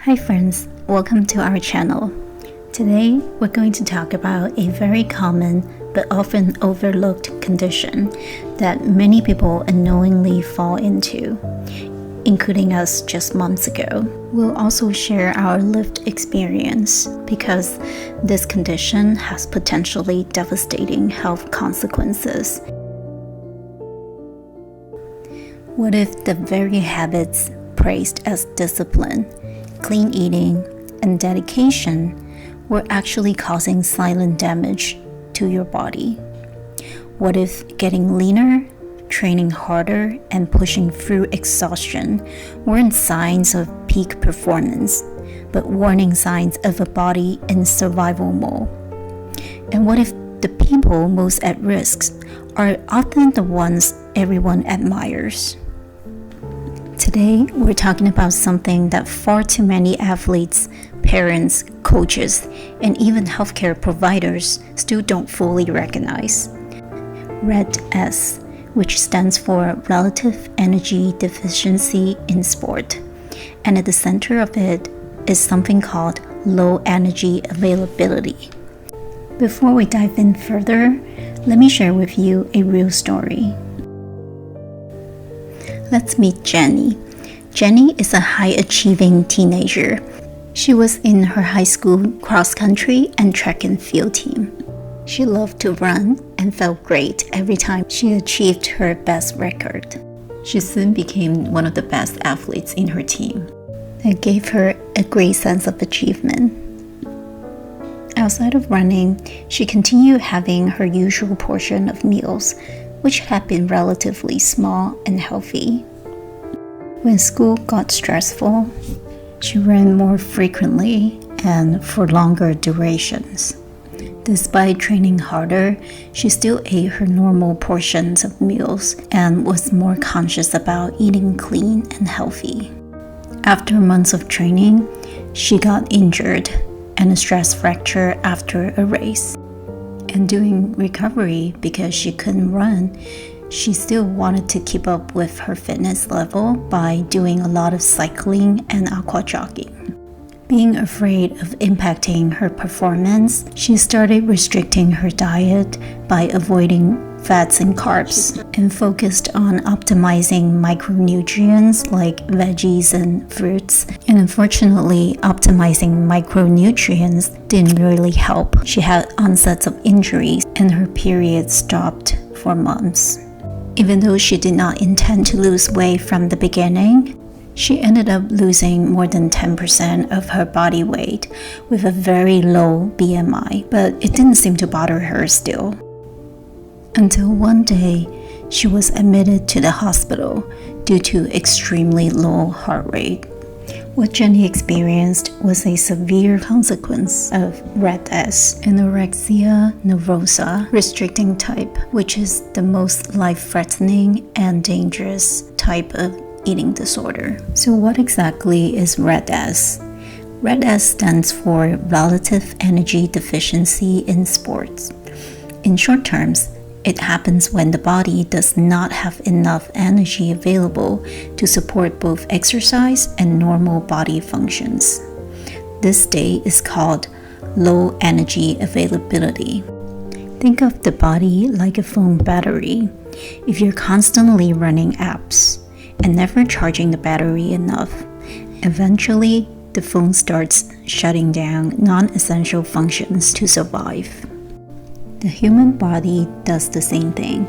Hi friends, welcome to our channel. Today we're going to talk about a very common but often overlooked condition that many people unknowingly fall into, including us just months ago. We'll also share our lived experience because this condition has potentially devastating health consequences. What if the very habits praised as discipline, clean eating, and dedication were actually causing silent damage to your body? What if getting leaner, training harder, and pushing through exhaustion weren't signs of peak performance, but warning signs of a body in survival mode? And what if the people most at risk are often the ones everyone admires? Today, we're talking about something that far too many athletes, parents, coaches, and even healthcare providers still don't fully recognize. RED-S, which stands for Relative Energy Deficiency in Sport. And at the center of it is something called low energy availability. Before we dive in further, let me share with you a real story. Let's meet Jenny. Jenny is a high-achieving teenager. She was in her high school cross-country and track and field team. She loved to run and felt great every time she achieved her best record. She soon became one of the best athletes in her team. It gave her a great sense of achievement. Outside of running, she continued having her usual portion of meals, which had been relatively small and healthy. When school got stressful, she ran more frequently and for longer durations. Despite training harder, she still ate her normal portions of meals and was more conscious about eating clean and healthy. After months of training, she got injured and a stress fracture after a race. And during recovery, because she couldn't run, she still wanted to keep up with her fitness level by doing a lot of cycling and aqua jogging. Being afraid of impacting her performance, she started restricting her diet by avoiding fats and carbs and focused on optimizing micronutrients like veggies and fruits. And unfortunately, optimizing micronutrients didn't really help. She had onsets of injuries and her period stopped for months. Even though she did not intend to lose weight from the beginning, she ended up losing more than 10% of her body weight with a very low BMI, but it didn't seem to bother her still. Until one day, she was admitted to the hospital due to extremely low heart rate. What Jenny experienced was a severe consequence of RED-S, anorexia nervosa restricting type, which is the most life-threatening and dangerous type of eating disorder. So what exactly is RED-S? RED-S stands for Relative Energy Deficiency in Sports. In short terms, it happens when the body does not have enough energy available to support both exercise and normal body functions. This state is called low energy availability. Think of the body like a phone battery. If you're constantly running apps and never charging the battery enough, eventually the phone starts shutting down non-essential functions to survive. The human body does the same thing.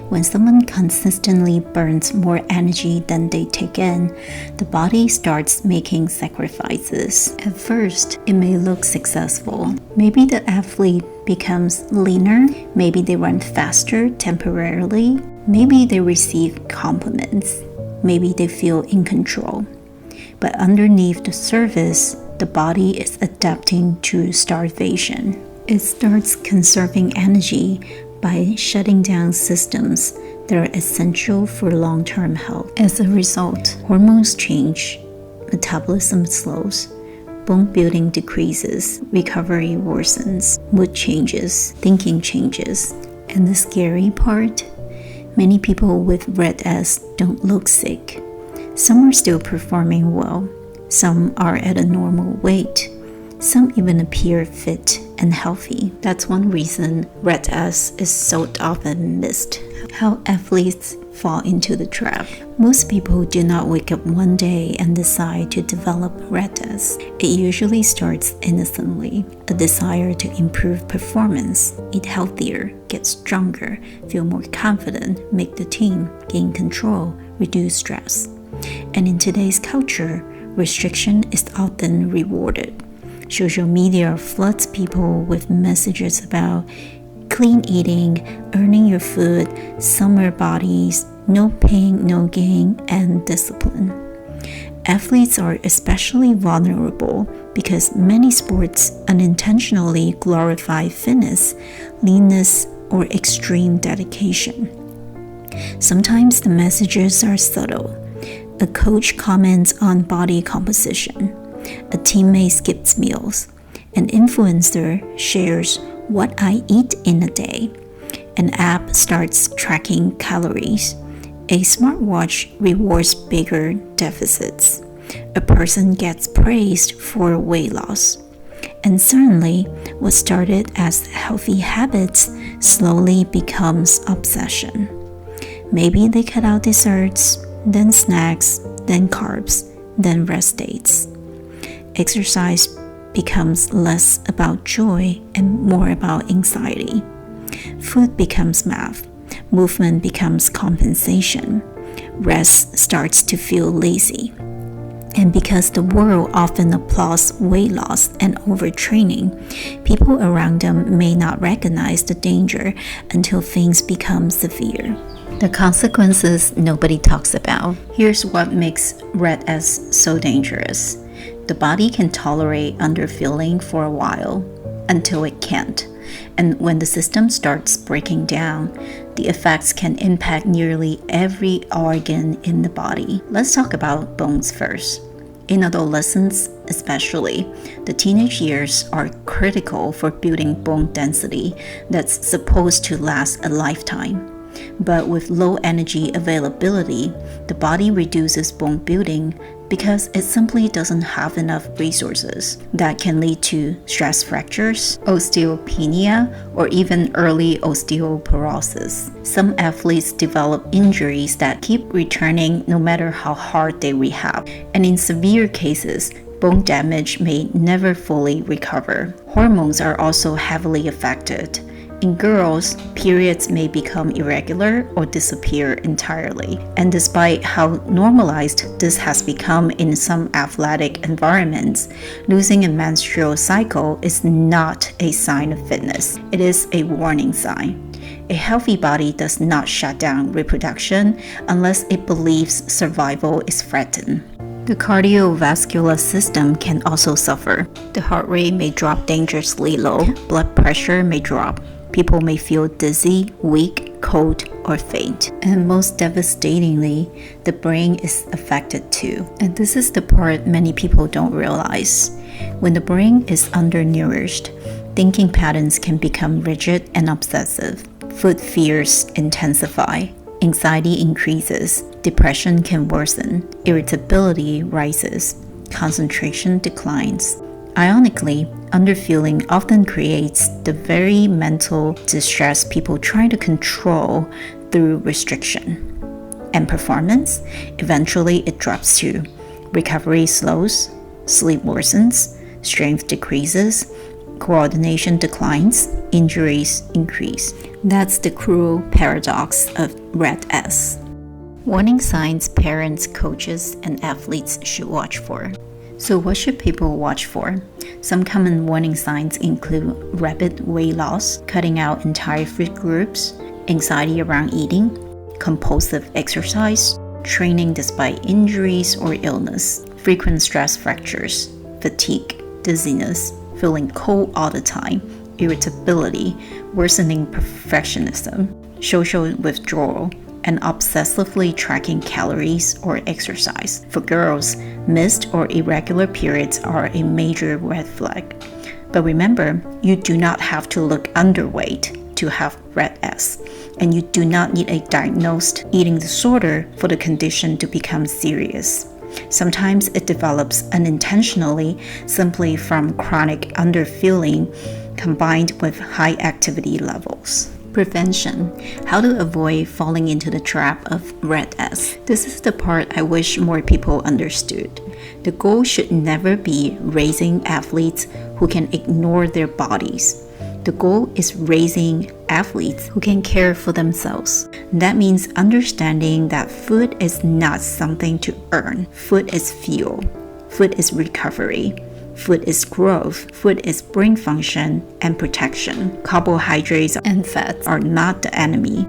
When someone consistently burns more energy than they take in, the body starts making sacrifices. At first, it may look successful. Maybe the athlete becomes leaner, maybe they run faster temporarily, maybe they receive compliments, maybe they feel in control. But underneath the surface, the body is adapting to starvation. It starts conserving energy by shutting down systems that are essential for long-term health. As a result, hormones change, metabolism slows, bone building decreases, recovery worsens, mood changes, thinking changes. And the scary part, many people with RED-S don't look sick. Some are still performing well, Some are at a normal weight. Some even appear fit and healthy. That's one reason RED-S is so often missed. How athletes fall into the trap. Most people do not wake up one day and decide to develop RED-S. It usually starts innocently, a desire to improve performance, eat healthier, get stronger, feel more confident, make the team, gain control, reduce stress. And in today's culture, restriction is often rewarded. Social media floods people with messages about clean eating, earning your food, summer bodies, no pain, no gain, and discipline. Athletes are especially vulnerable because many sports unintentionally glorify fitness, leanness, or extreme dedication. Sometimes the messages are subtle. A coach comments on body composition. A teammate skips meals. An influencer shares what I eat in a day. An app starts tracking calories. A smartwatch rewards bigger deficits. A person gets praised for weight loss. And suddenly, what started as healthy habits slowly becomes obsession. Maybe they cut out desserts, then snacks, then carbs, then rest days. Exercise becomes less about joy and more about anxiety. Food becomes math. Movement becomes compensation. Rest starts to feel lazy. And because the world often applauds weight loss and overtraining, people around them may not recognize the danger until things become severe. The consequences nobody talks about. Here's what makes RED-S so dangerous. The body can tolerate underfueling for a while until it can't. And when the system starts breaking down, the effects can impact nearly every organ in the body. Let's talk about bones first. In adolescence, especially, the teenage years are critical for building bone density that's supposed to last a lifetime. But with low energy availability, the body reduces bone building because it simply doesn't have enough resources. That can lead to stress fractures, osteopenia, or even early osteoporosis. Some athletes develop injuries that keep returning no matter how hard they rehab. And in severe cases, bone damage may never fully recover. Hormones are also heavily affected. In girls, periods may become irregular or disappear entirely. And despite how normalized this has become in some athletic environments, losing a menstrual cycle is not a sign of fitness. It is a warning sign. A healthy body does not shut down reproduction unless it believes survival is threatened. The cardiovascular system can also suffer. The heart rate may drop dangerously low, blood pressure may drop. People may feel dizzy, weak, cold, or faint. And most devastatingly, the brain is affected too. And this is the part many people don't realize. When the brain is undernourished, thinking patterns can become rigid and obsessive. Food fears intensify. Anxiety increases. Depression can worsen. Irritability rises. Concentration declines. Ironically, underfueling often creates the very mental distress people try to control through restriction. And performance, eventually it drops too. Recovery slows, sleep worsens, strength decreases, coordination declines, injuries increase. That's the cruel paradox of RED-S. Warning signs parents, coaches, and athletes should watch for. So what should people watch for? Some common warning signs include rapid weight loss, cutting out entire food groups, anxiety around eating, compulsive exercise, training despite injuries or illness, frequent stress fractures, fatigue, dizziness, feeling cold all the time, irritability, worsening perfectionism, social withdrawal, and obsessively tracking calories or exercise. For girls, missed or irregular periods are a major red flag. But remember, you do not have to look underweight to have RED-S, and you do not need a diagnosed eating disorder for the condition to become serious. Sometimes it develops unintentionally simply from chronic underfueling combined with high activity levels. Prevention. How to avoid falling into the trap of RED-S. This is the part I wish more people understood. The goal should never be raising athletes who can ignore their bodies. The goal is raising athletes who can care for themselves. That means understanding that food is not something to earn. Food is fuel. Food is recovery. Food is growth. Food is brain function and protection. Carbohydrates and fats are not the enemy.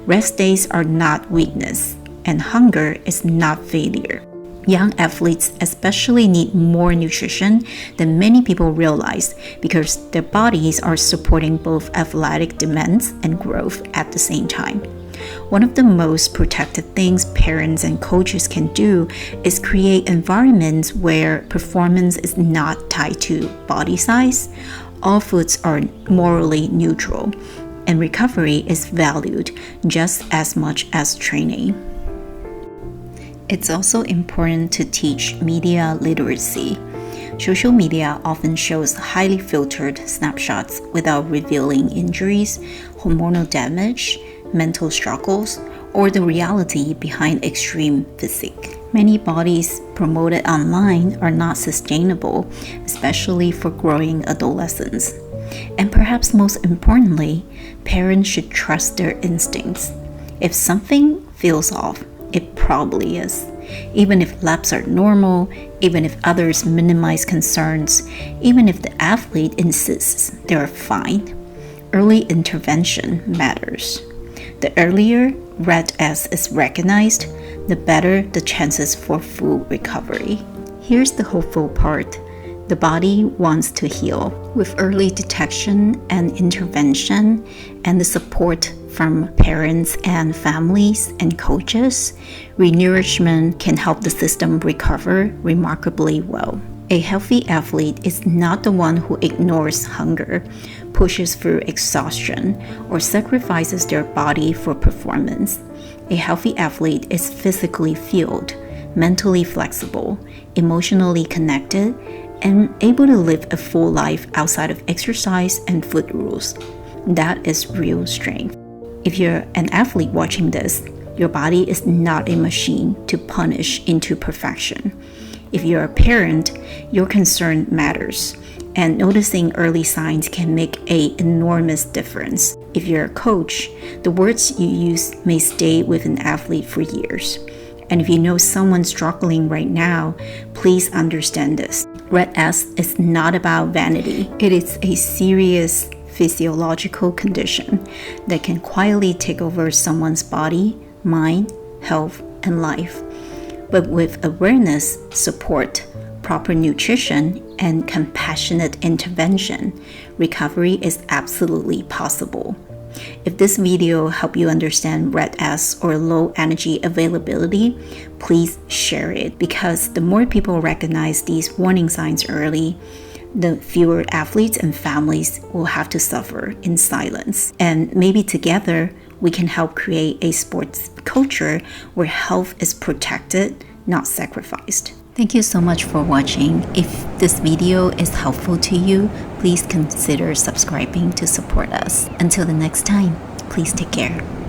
Rest days are not weakness. And hunger is not failure. Young athletes especially need more nutrition than many people realize because their bodies are supporting both athletic demands and growth at the same time. One of the most protective things parents and coaches can do is create environments where performance is not tied to body size. All foods are morally neutral, and recovery is valued just as much as training. It's also important to teach media literacy. Social media often shows highly filtered snapshots without revealing injuries, hormonal damage, mental struggles, or the reality behind extreme physique. Many bodies promoted online are not sustainable, especially for growing adolescents. And perhaps most importantly, parents should trust their instincts. If something feels off, it probably is. Even if labs are normal, even if others minimize concerns, even if the athlete insists they're fine, early intervention matters. The earlier RED-S is recognized, the better the chances for full recovery. Here's the hopeful part. The body wants to heal. With early detection and intervention and the support from parents and families and coaches, renourishment can help the system recover remarkably well. A healthy athlete is not the one who ignores hunger, pushes through exhaustion, or sacrifices their body for performance. A healthy athlete is physically fueled, mentally flexible, emotionally connected, and able to live a full life outside of exercise and food rules. That is real strength. If you're an athlete watching this, your body is not a machine to punish into perfection. If you're a parent, your concern matters, and noticing early signs can make an enormous difference. If you're a coach, the words you use may stay with an athlete for years. And if you know someone struggling right now, please understand this. RED-S is not about vanity. It is a serious physiological condition that can quietly take over someone's body, mind, health, and life. But with awareness, support, proper nutrition, and compassionate intervention, recovery is absolutely possible. If this video helped you understand RED-S or low energy availability, please share it, because the more people recognize these warning signs early, the fewer athletes and families will have to suffer in silence. And maybe together, we can help create a sports culture where health is protected, not sacrificed. Thank you so much for watching. If this video is helpful to you, please consider subscribing to support us. Until the next time, please take care.